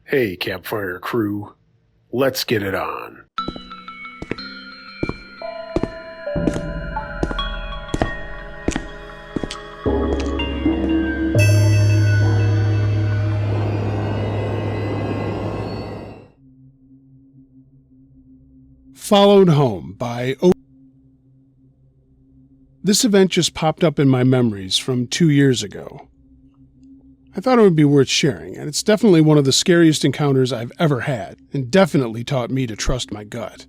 Hey, campfire crew, let's get it on. Followed Home by This event just popped up in my memories from 2 years ago. I thought it would be worth sharing, and it's definitely one of the scariest encounters I've ever had, and definitely taught me to trust my gut.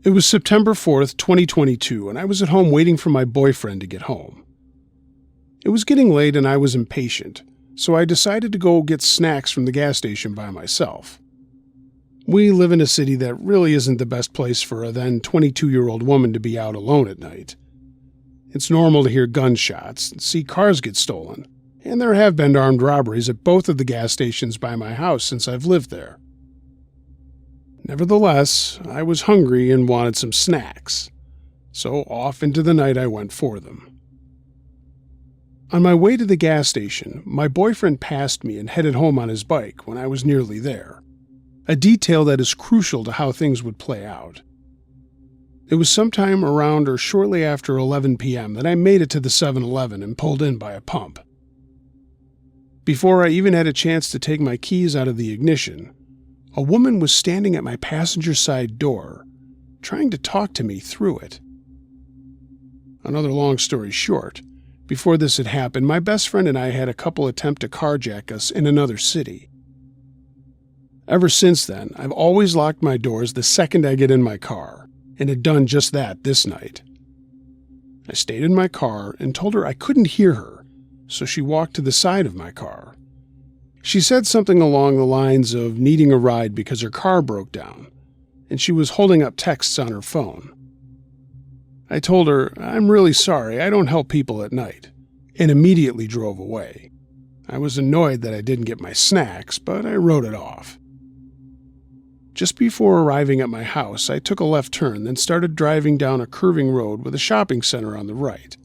It was September 4th, 2022, and I was at home waiting for my boyfriend to get home. It was getting late and I was impatient, so I decided to go get snacks from the gas station by myself. We live in a city that really isn't the best place for a then 22-year-old woman to be out alone at night. It's normal to hear gunshots and see cars get stolen, and there have been armed robberies at both of the gas stations by my house since I've lived there. Nevertheless, I was hungry and wanted some snacks, so off into the night I went for them. On my way to the gas station, my boyfriend passed me and headed home on his bike when I was nearly there, a detail that is crucial to how things would play out. It was sometime around or shortly after 11 p.m. that I made it to the 7-Eleven and pulled in by a pump. Before I even had a chance to take my keys out of the ignition, a woman was standing at my passenger side door, trying to talk to me through it. Another long story short, before this had happened, my best friend and I had a couple attempt to carjack us in another city. Ever since then, I've always locked my doors the second I get in my car, and had done just that this night. I stayed in my car and told her I couldn't hear her, so she walked to the side of my car. She said something along the lines of needing a ride because her car broke down, and she was holding up texts on her phone. I told her, "I'm really sorry, I don't help people at night," and immediately drove away. I was annoyed that I didn't get my snacks, but I wrote it off. Just before arriving at my house, I took a left turn, then started driving down a curving road with a shopping center on the right.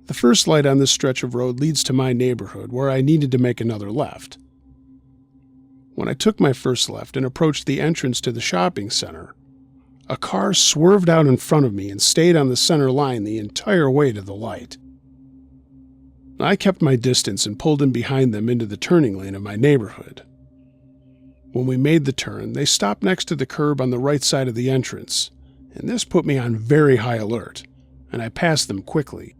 The first light on this stretch of road leads to my neighborhood, where I needed to make another left. When I took my first left and approached the entrance to the shopping center, a car swerved out in front of me and stayed on the center line the entire way to the light. I kept my distance and pulled in behind them into the turning lane of my neighborhood. When we made the turn, they stopped next to the curb on the right side of the entrance, and this put me on very high alert, and I passed them quickly.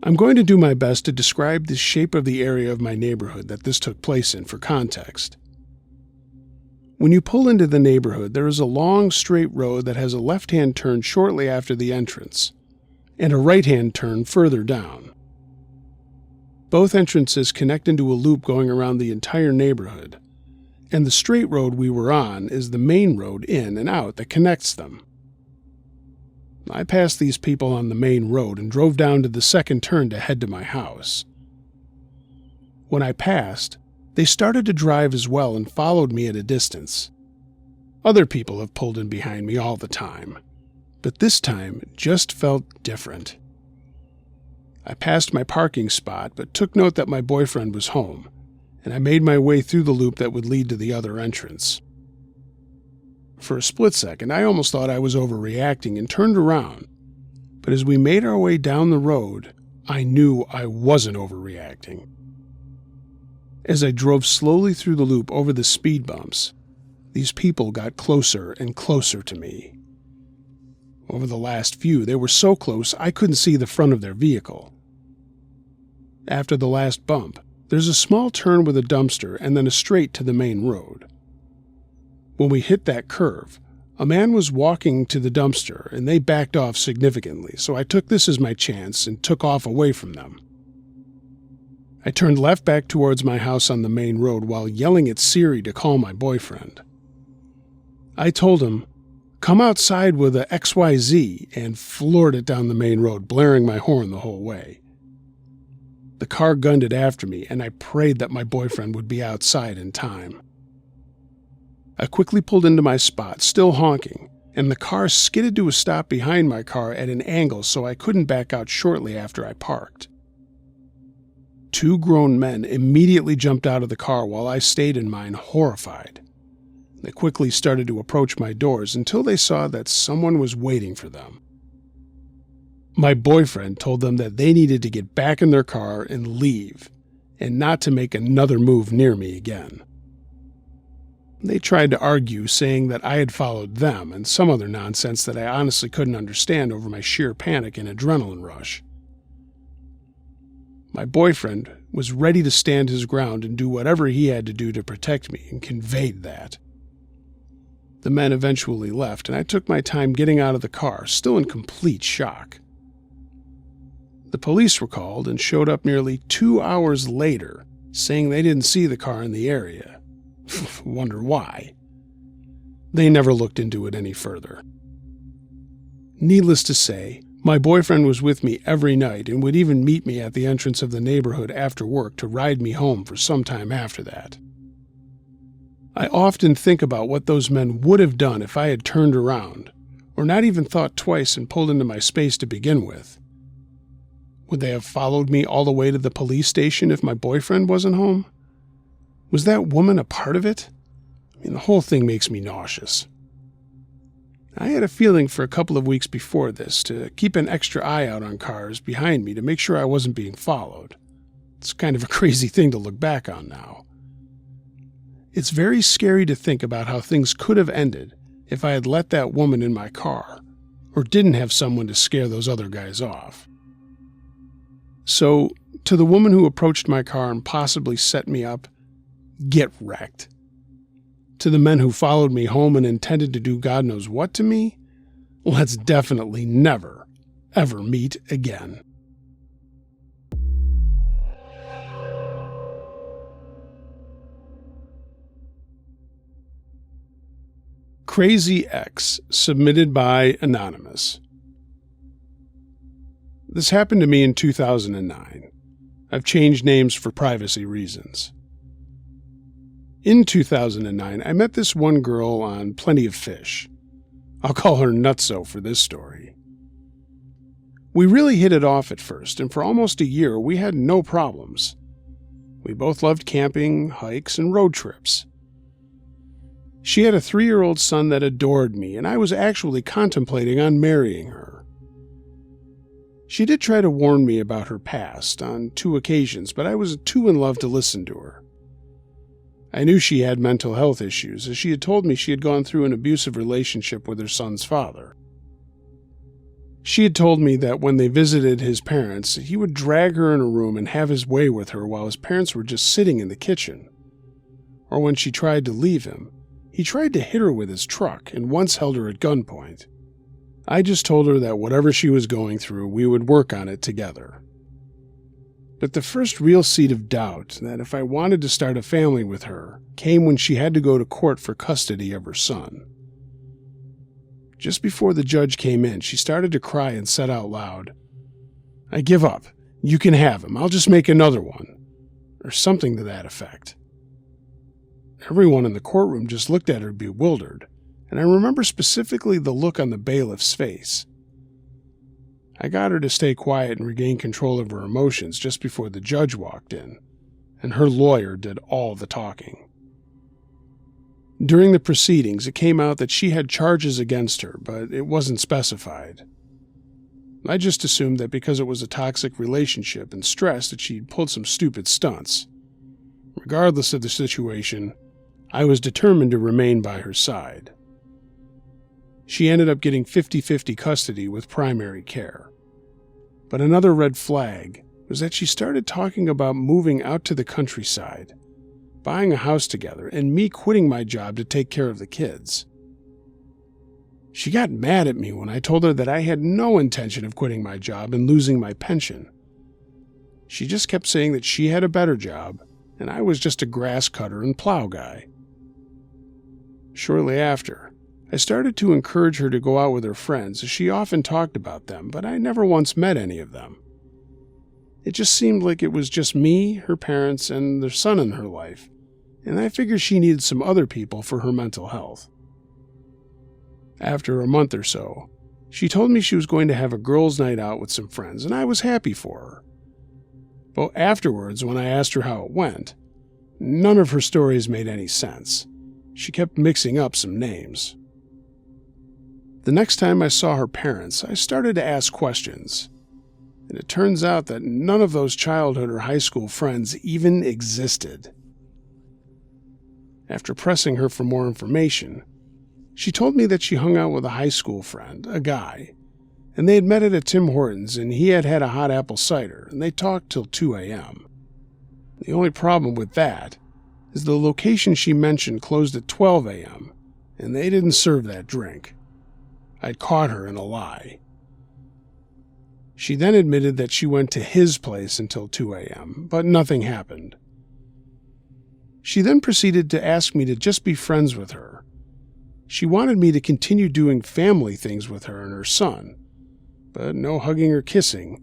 I'm going to do my best to describe the shape of the area of my neighborhood that this took place in for context. When you pull into the neighborhood, there is a long, straight road that has a left-hand turn shortly after the entrance, and a right-hand turn further down. Both entrances connect into a loop going around the entire neighborhood, and the straight road we were on is the main road in and out that connects them. I passed these people on the main road and drove down to the second turn to head to my house. When I passed, they started to drive as well and followed me at a distance. Other people have pulled in behind me all the time, but this time it just felt different. I passed my parking spot, but took note that my boyfriend was home, and I made my way through the loop that would lead to the other entrance. For a split second, I almost thought I was overreacting and turned around, but as we made our way down the road, I knew I wasn't overreacting. As I drove slowly through the loop over the speed bumps, these people got closer and closer to me. Over the last few, they were so close I couldn't see the front of their vehicle. After the last bump, there's a small turn with a dumpster and then a straight to the main road. When we hit that curve, a man was walking to the dumpster and they backed off significantly, so I took this as my chance and took off away from them. I turned left back towards my house on the main road while yelling at Siri to call my boyfriend. I told him, "Come outside with a XYZ," and floored it down the main road, blaring my horn the whole way. The car gunned it after me, and I prayed that my boyfriend would be outside in time. I quickly pulled into my spot, still honking, and the car skidded to a stop behind my car at an angle so I couldn't back out shortly after I parked. 2 grown men immediately jumped out of the car while I stayed in mine, horrified. They quickly started to approach my doors until they saw that someone was waiting for them. My boyfriend told them that they needed to get back in their car and leave, and not to make another move near me again. They tried to argue, saying that I had followed them and some other nonsense that I honestly couldn't understand over my sheer panic and adrenaline rush. My boyfriend was ready to stand his ground and do whatever he had to do to protect me, and conveyed that. The men eventually left, and I took my time getting out of the car, still in complete shock. The police were called and showed up nearly 2 hours later, saying they didn't see the car in the area. Wonder why. They never looked into it any further. Needless to say, my boyfriend was with me every night and would even meet me at the entrance of the neighborhood after work to ride me home for some time after that. I often think about what those men would have done if I had turned around, or not even thought twice and pulled into my space to begin with. Would they have followed me all the way to the police station if my boyfriend wasn't home? Was that woman a part of it? The whole thing makes me nauseous. I had a feeling for a couple of weeks before this to keep an extra eye out on cars behind me to make sure I wasn't being followed. It's kind of a crazy thing to look back on now. It's very scary to think about how things could have ended if I had let that woman in my car, or didn't have someone to scare those other guys off. So, to the woman who approached my car and possibly set me up, get wrecked. To the men who followed me home and intended to do God knows what to me, let's definitely never, ever meet again. Crazy X, submitted by Anonymous. This happened to me in 2009. I've changed names for privacy reasons. In 2009, I met this one girl on Plenty of Fish. I'll call her Nutso for this story. We really hit it off at first, and for almost a year we had no problems. We both loved camping, hikes, and road trips. She had a 3-year-old son that adored me, and I was actually contemplating on marrying her. She did try to warn me about her past on 2 occasions, but I was too in love to listen to her. I knew she had mental health issues, as she had told me she had gone through an abusive relationship with her son's father. She had told me that when they visited his parents, he would drag her in a room and have his way with her while his parents were just sitting in the kitchen. Or when she tried to leave him, he tried to hit her with his truck and once held her at gunpoint. I just told her that whatever she was going through, we would work on it together. But the first real seed of doubt that if I wanted to start a family with her came when she had to go to court for custody of her son. Just before the judge came in, she started to cry and said out loud, "I give up. You can have him. I'll just make another one," or something to that effect. Everyone in the courtroom just looked at her bewildered, and I remember specifically the look on the bailiff's face. I got her to stay quiet and regain control of her emotions just before the judge walked in, and her lawyer did all the talking. During the proceedings, it came out that she had charges against her, but it wasn't specified. I just assumed that because it was a toxic relationship and stress that she'd pulled some stupid stunts. Regardless of the situation, I was determined to remain by her side. She ended up getting 50-50 custody with primary care. But another red flag was that she started talking about moving out to the countryside, buying a house together, and me quitting my job to take care of the kids. She got mad at me when I told her that I had no intention of quitting my job and losing my pension. She just kept saying that she had a better job, and I was just a grass cutter and plow guy. Shortly after, I started to encourage her to go out with her friends, as she often talked about them, but I never once met any of them. It just seemed like it was just me, her parents, and their son in her life, and I figured she needed some other people for her mental health. After a month or so, she told me she was going to have a girls' night out with some friends, and I was happy for her. But afterwards, when I asked her how it went, none of her stories made any sense. She kept mixing up some names. The next time I saw her parents, I started to ask questions. And it turns out that none of those childhood or high school friends even existed. After pressing her for more information, she told me that she hung out with a high school friend, a guy, and they had met at a Tim Hortons and he had had a hot apple cider and they talked till 2 a.m. The only problem with that is the location she mentioned closed at 12 a.m. and they didn't serve that drink. I'd caught her in a lie. She then admitted that she went to his place until 2 a.m., but nothing happened. She then proceeded to ask me to just be friends with her. She wanted me to continue doing family things with her and her son, but no hugging or kissing,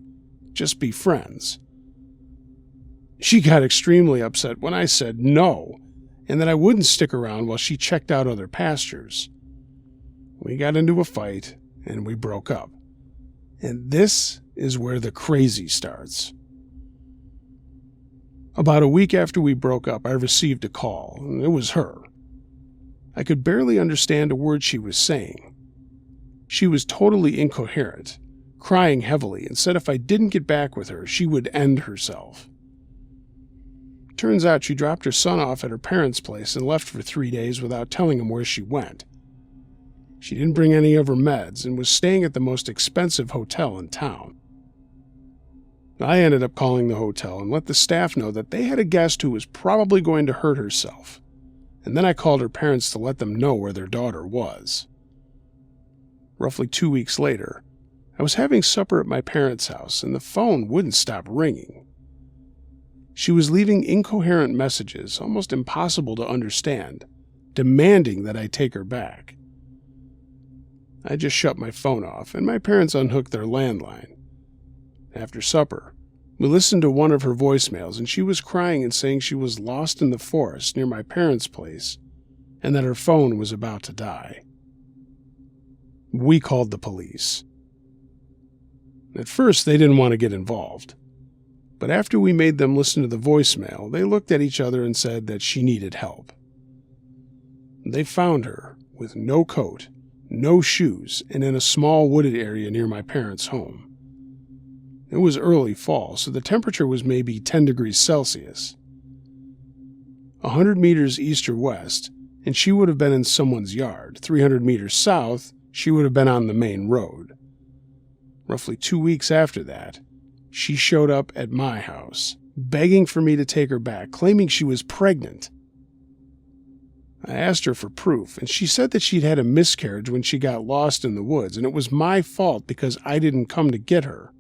just be friends. She got extremely upset when I said no, and that I wouldn't stick around while she checked out other pastures. We got into a fight, and we broke up. And this is where the crazy starts. About a week after we broke up, I received a call, and it was her. I could barely understand a word she was saying. She was totally incoherent, crying heavily, and said if I didn't get back with her, she would end herself. Turns out she dropped her son off at her parents' place and left for 3 days without telling him where she went. She didn't bring any of her meds and was staying at the most expensive hotel in town. I ended up calling the hotel and let the staff know that they had a guest who was probably going to hurt herself, and then I called her parents to let them know where their daughter was. Roughly 2 weeks later, I was having supper at my parents' house and the phone wouldn't stop ringing. She was leaving incoherent messages, almost impossible to understand, demanding that I take her back. I just shut my phone off, and my parents unhooked their landline. After supper, we listened to one of her voicemails, and she was crying and saying she was lost in the forest near my parents' place, and that her phone was about to die. We called the police. At first, they didn't want to get involved, but after we made them listen to the voicemail, they looked at each other and said that she needed help. They found her with no coat, no shoes, and in a small wooded area near my parents' home. It was early fall, so the temperature was maybe 10 degrees Celsius. 100 meters east or west, and she would have been in someone's yard. 300 meters south, she would have been on the main road. Roughly 2 weeks after that, she showed up at my house, begging for me to take her back, claiming she was pregnant. I asked her for proof, and she said that she'd had a miscarriage when she got lost in the woods, and it was my fault because I didn't come to get her.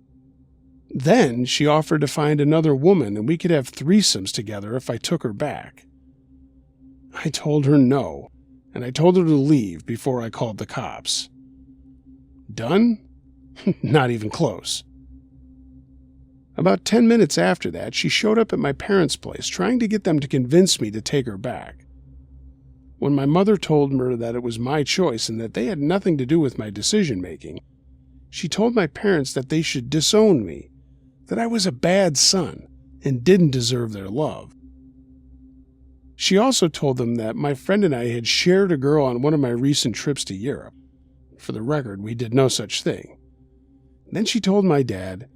Then she offered to find another woman and we could have threesomes together if I took her back. I told her no, and I told her to leave before I called the cops. Done? Not even close. About 10 minutes after that, she showed up at my parents' place, trying to get them to convince me to take her back. When my mother told her that it was my choice and that they had nothing to do with my decision-making, she told my parents that they should disown me, that I was a bad son and didn't deserve their love. She also told them that my friend and I had shared a girl on one of my recent trips to Europe. For the record, we did no such thing. Then she told my dad,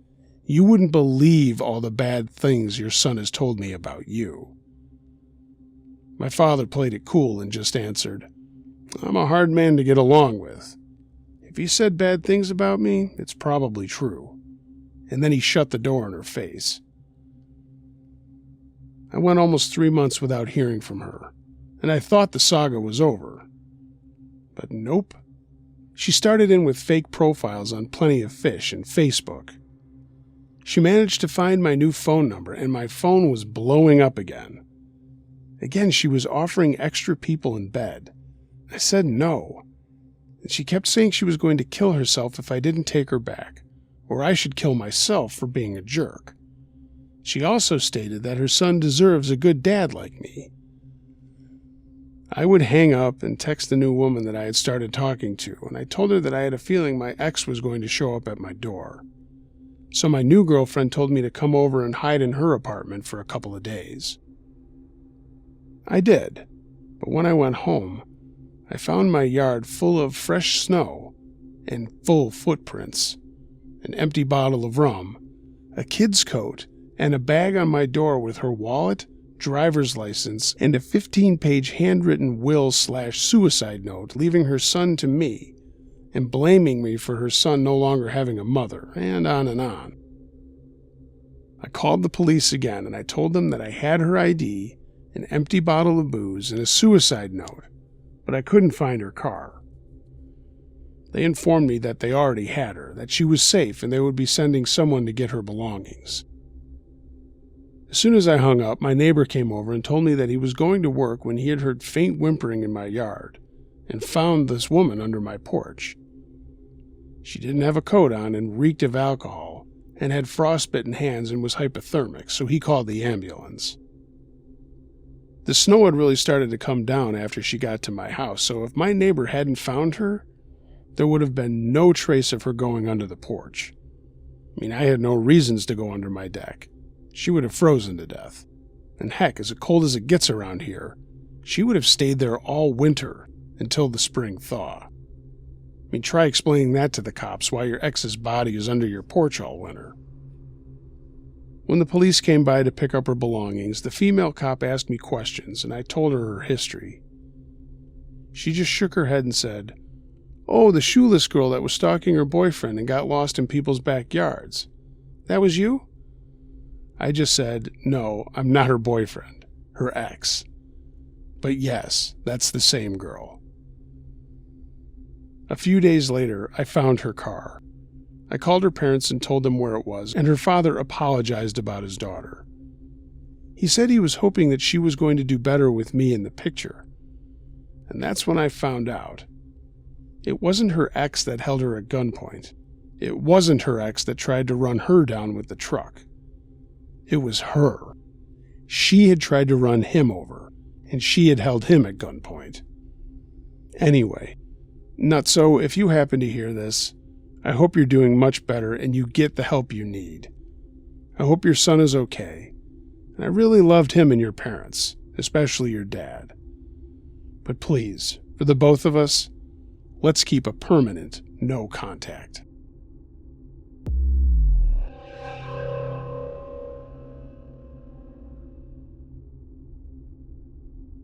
"You wouldn't believe all the bad things your son has told me about you." My father played it cool and just answered, "I'm a hard man to get along with. If he said bad things about me, it's probably true." And then he shut the door in her face. I went almost 3 months without hearing from her, and I thought the saga was over. But nope. She started in with fake profiles on Plenty of Fish and Facebook. She managed to find my new phone number, and my phone was blowing up again. Again, she was offering extra people in bed. I said no, and she kept saying she was going to kill herself if I didn't take her back, or I should kill myself for being a jerk. She also stated that her son deserves a good dad like me. I would hang up and text the new woman that I had started talking to, and I told her that I had a feeling my ex was going to show up at my door. so my new girlfriend told me to come over and hide in her apartment for a couple of days. I did, but when I went home, I found my yard full of fresh snow and full footprints, an empty bottle of rum, a kid's coat, and a bag on my door with her wallet, driver's license, and a 15-page handwritten will/suicide note leaving her son to me and blaming me for her son no longer having a mother, and on and on. I called the police again and I told them that I had her ID, an empty bottle of booze, and a suicide note, but I couldn't find her car. They informed me that they already had her, that she was safe, and they would be sending someone to get her belongings. As soon as I hung up, my neighbor came over and told me that he was going to work when he had heard faint whimpering in my yard and found this woman under my porch. She didn't have a coat on and reeked of alcohol and had frostbitten hands and was hypothermic, so he called the ambulance. The snow had really started to come down after she got to my house, so if my neighbor hadn't found her, there would have been no trace of her going under the porch. I had no reasons to go under my deck. She would have frozen to death. And heck, as cold as it gets around here, she would have stayed there all winter until the spring thaw. Try explaining that to the cops, why your ex's body is under your porch all winter. When the police came by to pick up her belongings, the female cop asked me questions, and I told her her history. She just shook her head and said, "Oh, the shoeless girl that was stalking her boyfriend and got lost in people's backyards. That was you?" I just said, "No, I'm not her boyfriend, her ex. But yes, that's the same girl." A few days later, I found her car. I called her parents and told them where it was, and her father apologized about his daughter. He said he was hoping that she was going to do better with me in the picture. And that's when I found out. It wasn't her ex that held her at gunpoint. It wasn't her ex that tried to run her down with the truck. It was her. She had tried to run him over, and she had held him at gunpoint. Anyway, Nutso, if you happen to hear this, I hope you're doing much better and you get the help you need. I hope your son is okay. And I really loved him and your parents, especially your dad. But please, for the both of us, let's keep a permanent no contact.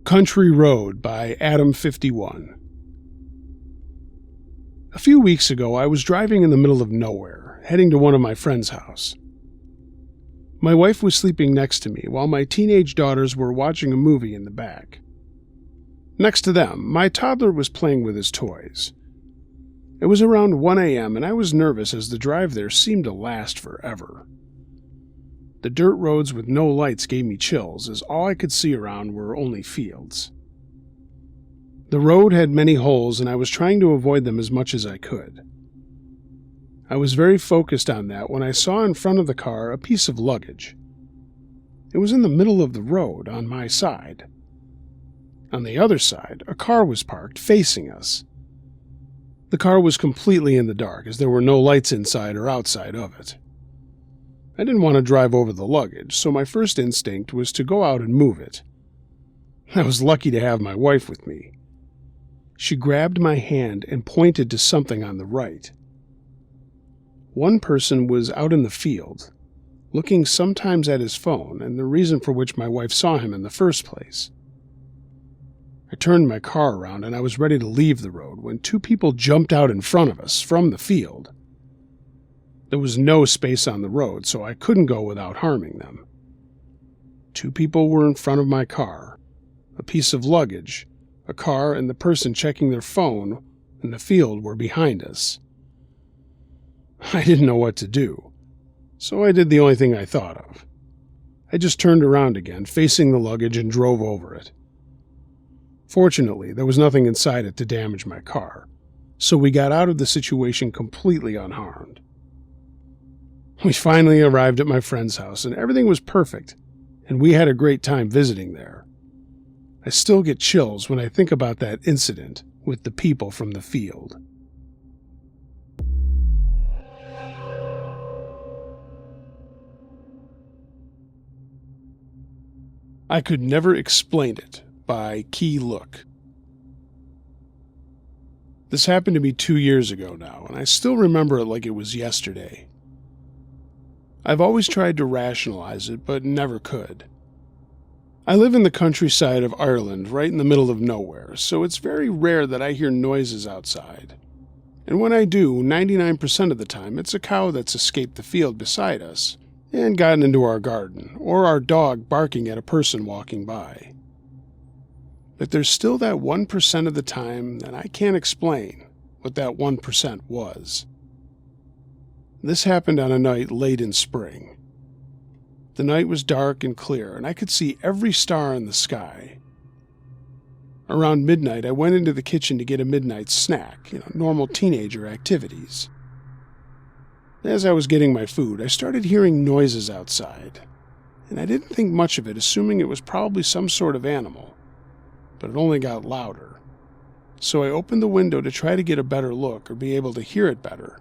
Country Road by Adam51. A few weeks ago, I was driving in the middle of nowhere, heading to one of my friend's house. My wife was sleeping next to me while my teenage daughters were watching a movie in the back. Next to them, my toddler was playing with his toys. It was around 1 a.m. and I was nervous as the drive there seemed to last forever. The dirt roads with no lights gave me chills, as all I could see around were only fields. The road had many holes, and I was trying to avoid them as much as I could. I was very focused on that when I saw in front of the car a piece of luggage. It was in the middle of the road, on my side. On the other side, a car was parked, facing us. The car was completely in the dark, as there were no lights inside or outside of it. I didn't want to drive over the luggage, so my first instinct was to go out and move it. I was lucky to have my wife with me. She grabbed my hand and pointed to something on the right. One person was out in the field, looking sometimes at his phone, and the reason for which my wife saw him in the first place. I turned my car around and I was ready to leave the road when two people jumped out in front of us from the field. There was no space on the road, so I couldn't go without harming them. Two people were in front of my car, a piece of luggage, a car, and the person checking their phone in the field were behind us. I didn't know what to do, so I did the only thing I thought of. I just turned around again, facing the luggage, and drove over it. Fortunately, there was nothing inside it to damage my car, so we got out of the situation completely unharmed. We finally arrived at my friend's house, and everything was perfect, and we had a great time visiting there. I still get chills when I think about that incident with the people from the field. I could never explain it by Key Look. This happened to me 2 years ago now, and I still remember it like it was yesterday. I've always tried to rationalize it, but never could. I live in the countryside of Ireland, right in the middle of nowhere, so it's very rare that I hear noises outside. And when I do, 99% of the time, it's a cow that's escaped the field beside us and gotten into our garden, or our dog barking at a person walking by. But there's still that 1% of the time that I can't explain what that 1% was. This happened on a night late in spring. The night was dark and clear, and I could see every star in the sky. Around midnight, I went into the kitchen to get a midnight snack, normal teenager activities. As I was getting my food, I started hearing noises outside, and I didn't think much of it, assuming it was probably some sort of animal, but it only got louder. So I opened the window to try to get a better look or be able to hear it better.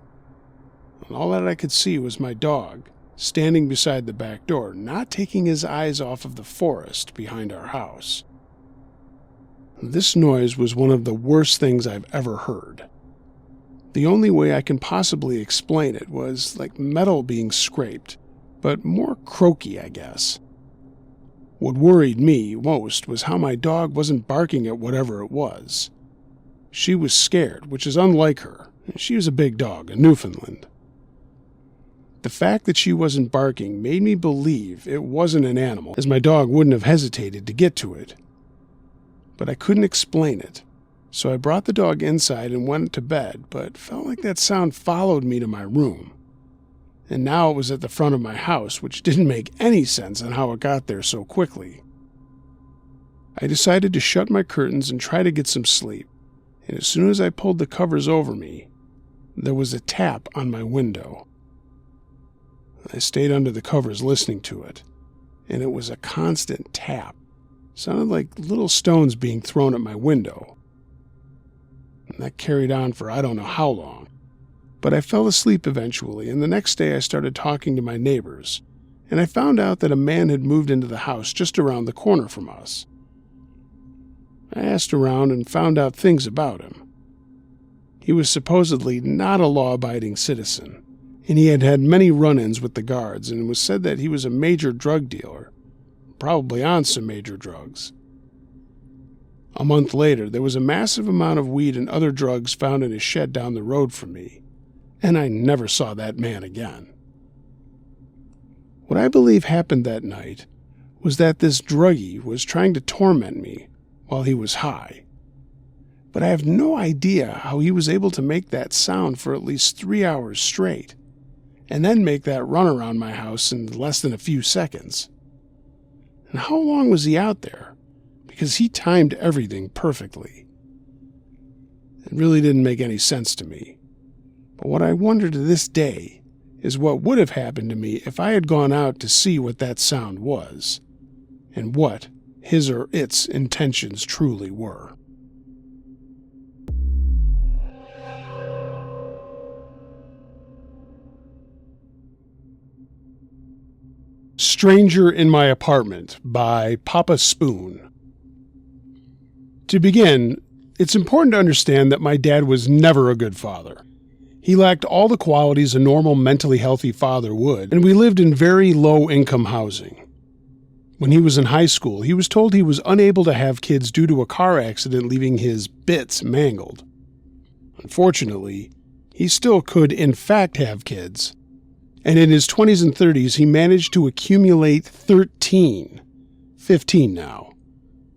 And all that I could see was my dog, standing beside the back door, not taking his eyes off of the forest behind our house. This noise was one of the worst things I've ever heard. The only way I can possibly explain it was like metal being scraped, but more croaky, I guess. What worried me most was how my dog wasn't barking at whatever it was. She was scared, which is unlike her. She was a big dog, a Newfoundland. The fact that she wasn't barking made me believe it wasn't an animal, as my dog wouldn't have hesitated to get to it. But I couldn't explain it, so I brought the dog inside and went to bed, but felt like that sound followed me to my room. And now it was at the front of my house, which didn't make any sense on how it got there so quickly. I decided to shut my curtains and try to get some sleep, and as soon as I pulled the covers over me, there was a tap on my window. I stayed under the covers listening to it, and it was a constant tap. It sounded like little stones being thrown at my window. And that carried on for I don't know how long. But I fell asleep eventually, and the next day I started talking to my neighbors, and I found out that a man had moved into the house just around the corner from us. I asked around and found out things about him. He was supposedly not a law-abiding citizen, and he had had many run-ins with the guards, and it was said that he was a major drug dealer, probably on some major drugs. A month later, there was a massive amount of weed and other drugs found in his shed down the road from me, and I never saw that man again. What I believe happened that night was that this druggie was trying to torment me while he was high. But I have no idea how he was able to make that sound for at least 3 hours straight, and then make that run around my house in less than a few seconds. And how long was he out there? Because he timed everything perfectly. It really didn't make any sense to me. But what I wonder to this day is what would have happened to me if I had gone out to see what that sound was, and what his or its intentions truly were. Stranger in My Apartment by Papa Spoon. To begin, it's important to understand that my dad was never a good father. He lacked all the qualities a normal mentally healthy father would, and we lived in very low-income housing. When he was in high school, he was told he was unable to have kids due to a car accident leaving his bits mangled. Unfortunately, he still could in fact have kids. And in his 20s and 30s, he managed to accumulate 13. 15 now.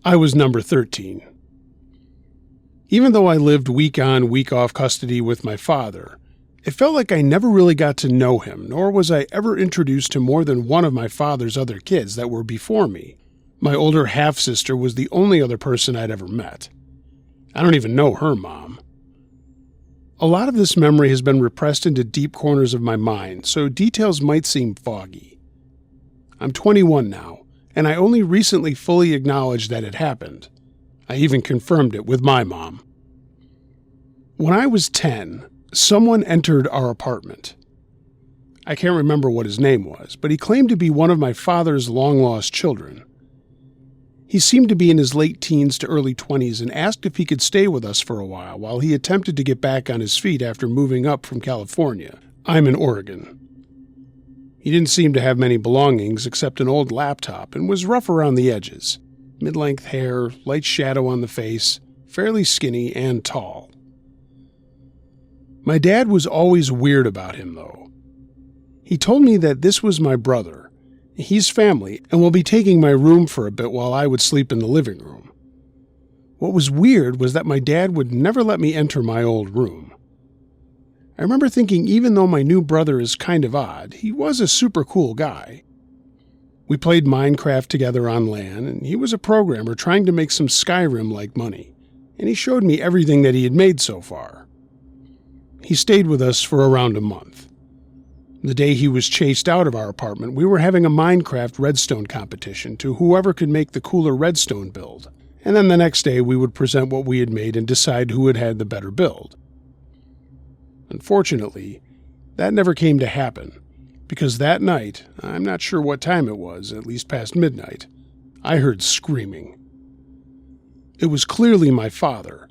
I was number 13. Even though I lived week on, week off custody with my father, it felt like I never really got to know him, nor was I ever introduced to more than one of my father's other kids that were before me. My older half-sister was the only other person I'd ever met. I don't even know her mom. A lot of this memory has been repressed into deep corners of my mind, so details might seem foggy. I'm 21 now, and I only recently fully acknowledged that it happened. I even confirmed it with my mom. When I was 10, someone entered our apartment. I can't remember what his name was, but he claimed to be one of my father's long-lost children. He seemed to be in his late teens to early 20s and asked if he could stay with us for a while he attempted to get back on his feet after moving up from California. I'm in Oregon. He didn't seem to have many belongings except an old laptop and was rough around the edges. Mid-length hair, light shadow on the face, fairly skinny and tall. My dad was always weird about him, though. He told me that this was my brother. He's family and will be taking my room for a bit while I would sleep in the living room. What was weird was that my dad would never let me enter my old room. I remember thinking even though my new brother is kind of odd, he was a super cool guy. We played Minecraft together on LAN, and he was a programmer trying to make some Skyrim-like money, and he showed me everything that he had made so far. He stayed with us for around a month. The day he was chased out of our apartment, we were having a Minecraft redstone competition to whoever could make the cooler redstone build, and then the next day we would present what we had made and decide who had had the better build. Unfortunately, that never came to happen, because that night, I'm not sure what time it was, at least past midnight, I heard screaming. It was clearly my father,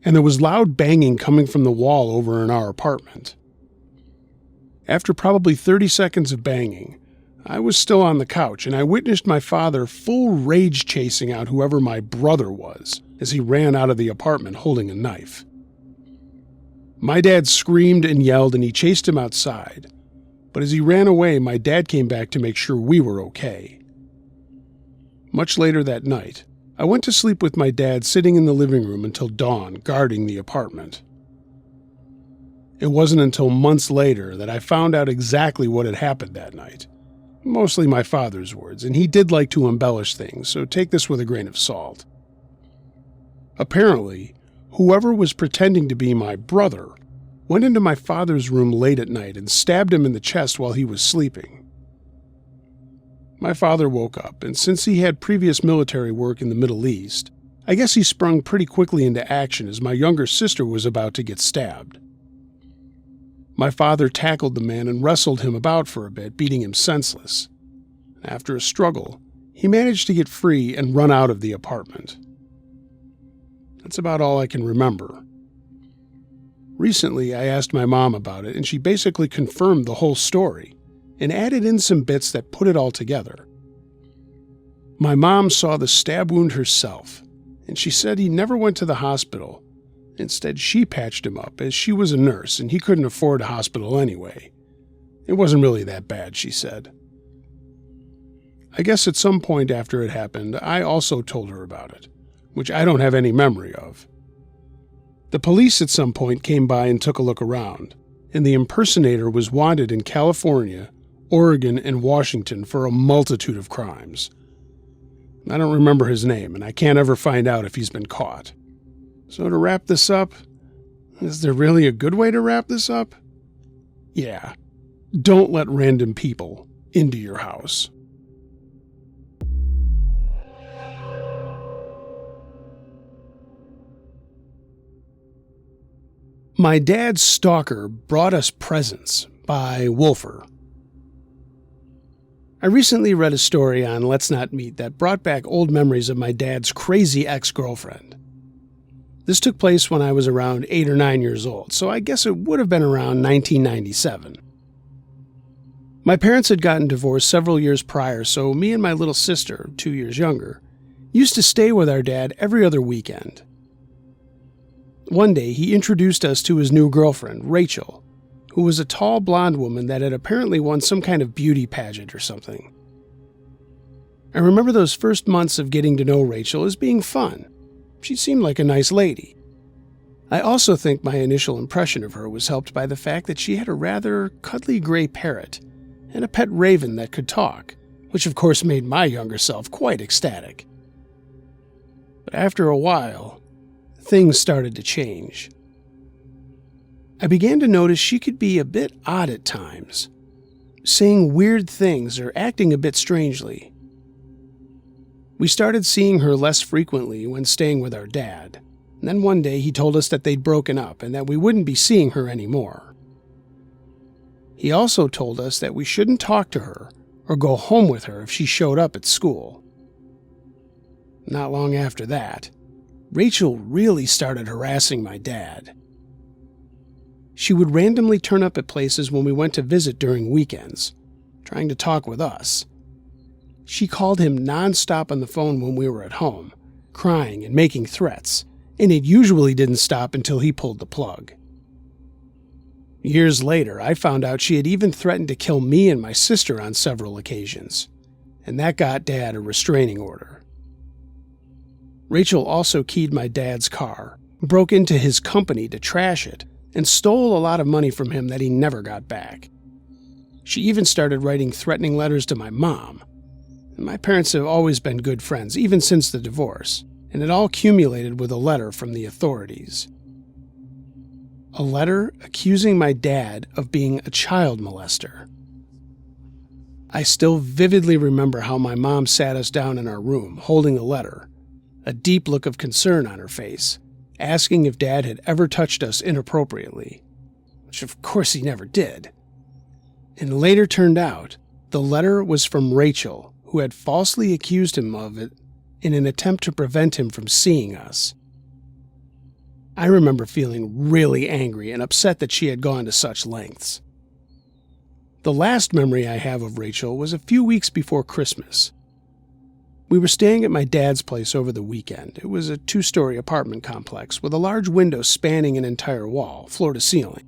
and there was loud banging coming from the wall over in our apartment. After probably 30 seconds of banging, I was still on the couch and I witnessed my father full rage chasing out whoever my brother was as he ran out of the apartment holding a knife. My dad screamed and yelled and he chased him outside, but as he ran away, my dad came back to make sure we were okay. Much later that night, I went to sleep with my dad sitting in the living room until dawn, guarding the apartment. It wasn't until months later that I found out exactly what had happened that night. Mostly my father's words, and he did like to embellish things, so take this with a grain of salt. Apparently, whoever was pretending to be my brother went into my father's room late at night and stabbed him in the chest while he was sleeping. My father woke up, and since he had previous military work in the Middle East, I guess he sprung pretty quickly into action as my younger sister was about to get stabbed. My father tackled the man and wrestled him about for a bit, beating him senseless. After a struggle, he managed to get free and run out of the apartment. That's about all I can remember. Recently, I asked my mom about it, and she basically confirmed the whole story and added in some bits that put it all together. My mom saw the stab wound herself, and she said he never went to the hospital. Instead, she patched him up, as she was a nurse and he couldn't afford a hospital anyway. It wasn't really that bad, she said. I guess at some point after it happened, I also told her about it, which I don't have any memory of. The police at some point came by and took a look around, and the impersonator was wanted in California, Oregon, and Washington for a multitude of crimes. I don't remember his name, and I can't ever find out if he's been caught. So to wrap this up, is there really a good way to wrap this up? Yeah, don't let random people into your house. My Dad's Stalker Brought Us Presents by Wolfer. I recently read a story on Let's Not Meet that brought back old memories of my dad's crazy ex-girlfriend. This took place when I was around 8 or 9 years old, so I guess it would have been around 1997. My parents had gotten divorced several years prior, so me and my little sister, 2 years younger, used to stay with our dad every other weekend. One day, he introduced us to his new girlfriend, Rachel, who was a tall blonde woman that had apparently won some kind of beauty pageant or something. I remember those first months of getting to know Rachel as being fun. She seemed like a nice lady. I also think my initial impression of her was helped by the fact that she had a rather cuddly gray parrot and a pet raven that could talk, which of course made my younger self quite ecstatic. But after a while, things started to change. I began to notice she could be a bit odd at times, saying weird things or acting a bit strangely. We started seeing her less frequently when staying with our dad, and then one day he told us that they'd broken up and that we wouldn't be seeing her anymore. He also told us that we shouldn't talk to her or go home with her if she showed up at school. not long after that, Rachel really started harassing my dad. She would randomly turn up at places when we went to visit during weekends, trying to talk with us. She called him nonstop on the phone when we were at home, crying and making threats, and it usually didn't stop until he pulled the plug. Years later, I found out she had even threatened to kill me and my sister on several occasions, and that got Dad a restraining order. Rachel also keyed my dad's car, broke into his company to trash it, and stole a lot of money from him that he never got back. She even started writing threatening letters to my mom. My parents have always been good friends, even since the divorce, and it all culminated with a letter from the authorities. A letter accusing my dad of being a child molester. I still vividly remember how my mom sat us down in our room, holding the letter, a deep look of concern on her face, asking if Dad had ever touched us inappropriately, which of course he never did. And later turned out, the letter was from Rachel, who had falsely accused him of it in an attempt to prevent him from seeing us. I remember feeling really angry and upset that she had gone to such lengths. The last memory I have of Rachel was a few weeks before Christmas. We were staying at my dad's place over the weekend. It was a 2-story apartment complex with a large window spanning an entire wall, floor to ceiling.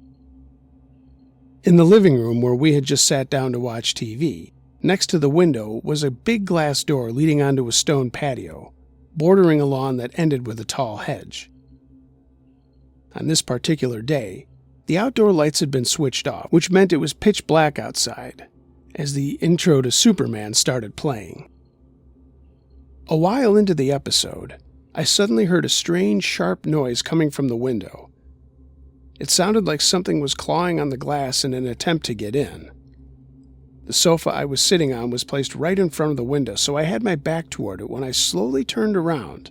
In the living room where we had just sat down to watch TV, next to the window was a big glass door leading onto a stone patio, bordering a lawn that ended with a tall hedge. On this particular day, the outdoor lights had been switched off, which meant it was pitch black outside, as the intro to Superman started playing. A while into the episode, I suddenly heard a strange, sharp noise coming from the window. It sounded like something was clawing on the glass in an attempt to get in. The sofa I was sitting on was placed right in front of the window, so I had my back toward it when I slowly turned around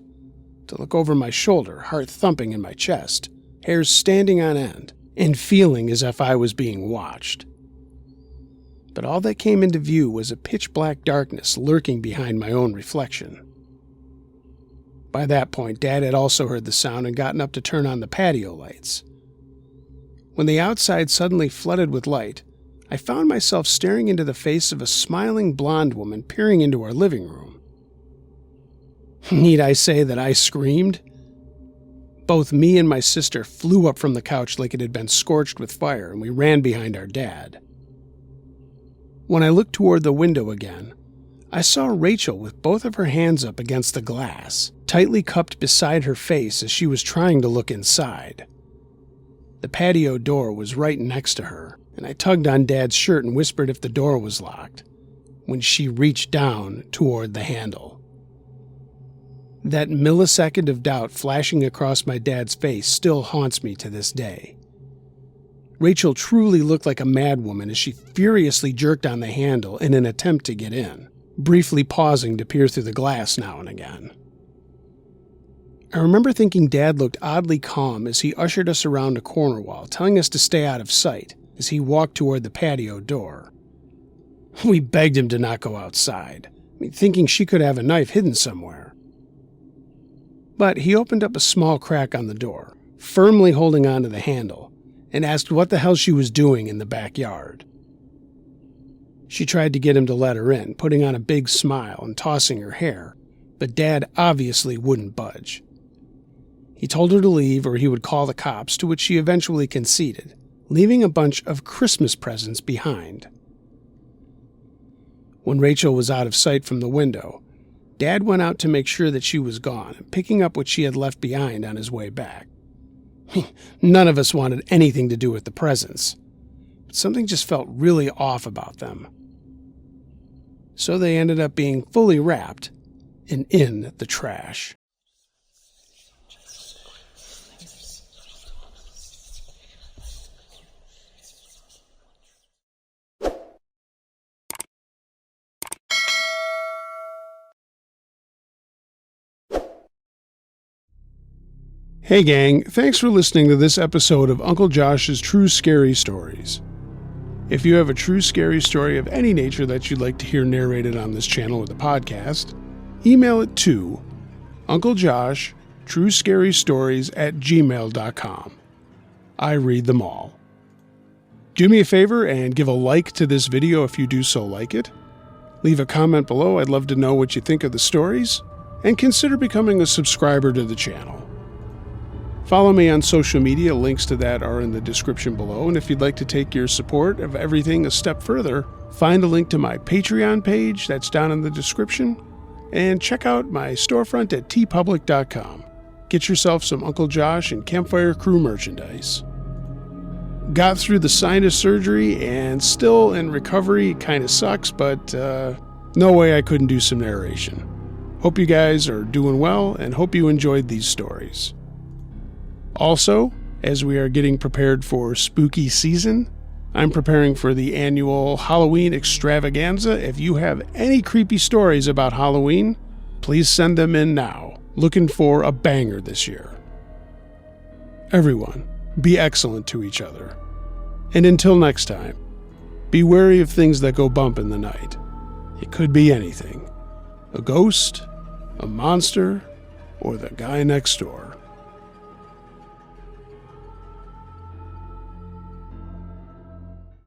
to look over my shoulder, heart thumping in my chest, hairs standing on end, and feeling as if I was being watched. But all that came into view was a pitch-black darkness lurking behind my own reflection. By that point, Dad had also heard the sound and gotten up to turn on the patio lights. When the outside suddenly flooded with light, I found myself staring into the face of a smiling blonde woman peering into our living room. Need I say that I screamed? Both me and my sister flew up from the couch like it had been scorched with fire, and we ran behind our dad. When I looked toward the window again, I saw Rachel with both of her hands up against the glass, tightly cupped beside her face as she was trying to look inside. The patio door was right next to her, and I tugged on Dad's shirt and whispered if the door was locked, when she reached down toward the handle. That millisecond of doubt flashing across my dad's face still haunts me to this day. Rachel truly looked like a madwoman as she furiously jerked on the handle in an attempt to get in, briefly pausing to peer through the glass now and again. I remember thinking Dad looked oddly calm as he ushered us around a corner wall, telling us to stay out of sight as he walked toward the patio door. We begged him to not go outside, thinking she could have a knife hidden somewhere. But he opened up a small crack on the door, firmly holding onto the handle, and asked what the hell she was doing in the backyard. She tried to get him to let her in, putting on a big smile and tossing her hair, but Dad obviously wouldn't budge. He told her to leave or he would call the cops, to which she eventually conceded, leaving a bunch of Christmas presents behind. When Rachel was out of sight from the window, Dad went out to make sure that she was gone, picking up what she had left behind on his way back. None of us wanted anything to do with the presents, but something just felt really off about them. So they ended up being fully wrapped and in the trash. Hey gang, thanks for listening to this episode of Uncle Josh's True Scary Stories. If you have a true scary story of any nature that you'd like to hear narrated on this channel or the podcast, email it to Uncle Josh, truescarystories@gmail.com. I read them all. Do me a favor and give a like to this video if you do so like it. Leave a comment below. I'd love to know what you think of the stories. And consider becoming a subscriber to the channel. Follow me on social media. Links to that are in the description below. And if you'd like to take your support of everything a step further, find a link to my Patreon page that's down in the description. And check out my storefront at tpublic.com. Get yourself some Uncle Josh and Campfire Crew merchandise. Got through the sinus surgery and still in recovery. Kind of sucks, but no way I couldn't do some narration. Hope you guys are doing well and hope you enjoyed these stories. Also, as we are getting prepared for spooky season, I'm preparing for the annual Halloween extravaganza. If you have any creepy stories about Halloween, please send them in now. Looking for a banger this year. Everyone, be excellent to each other. And until next time, be wary of things that go bump in the night. It could be anything. A ghost, a monster, or the guy next door.